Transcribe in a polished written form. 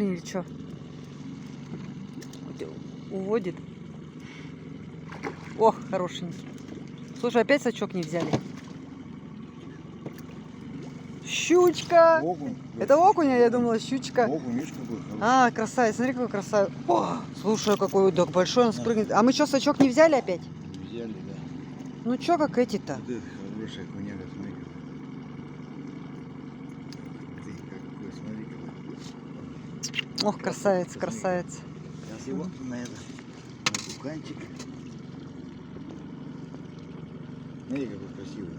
Или что? Уводит. Ох, хорошенький. Слушай, опять сачок не взяли. Щучка! Окунь. Это окунь, а я думала щучка. Окунь, видишь, какой хороший. А, красавец, смотри, какой красавец. О, слушай, какой док большой, он спрыгнет. А мы что, сачок не взяли опять? Взяли, да. Ну чё, как эти-то? Вот это хорошая хуйняга, смотри. Ты какой, смотри. Ох, красавец, красавец. Сейчас его на это, на туканчик. Смотри, какой красивый.